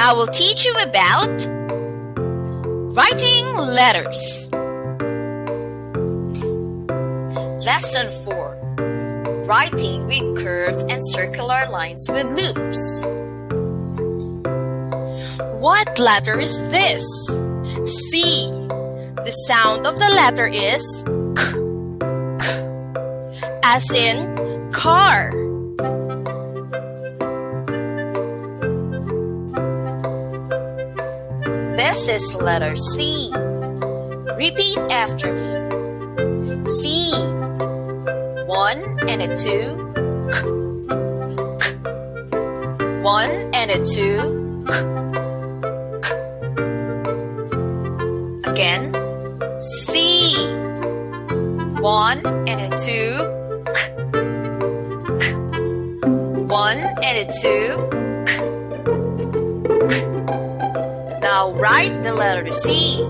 I will teach you about writing letters. Lesson 4. Writing with curved and circular lines with loops. What letter is this? C. The sound of the letter is K, as in car. This is letter C. Repeat after me. C. 1 and a 2. K, K. 1 and a 2. K, K. Again. C. 1 and a 2. K, K. 1 and a 2. K, K. Now write the letter C.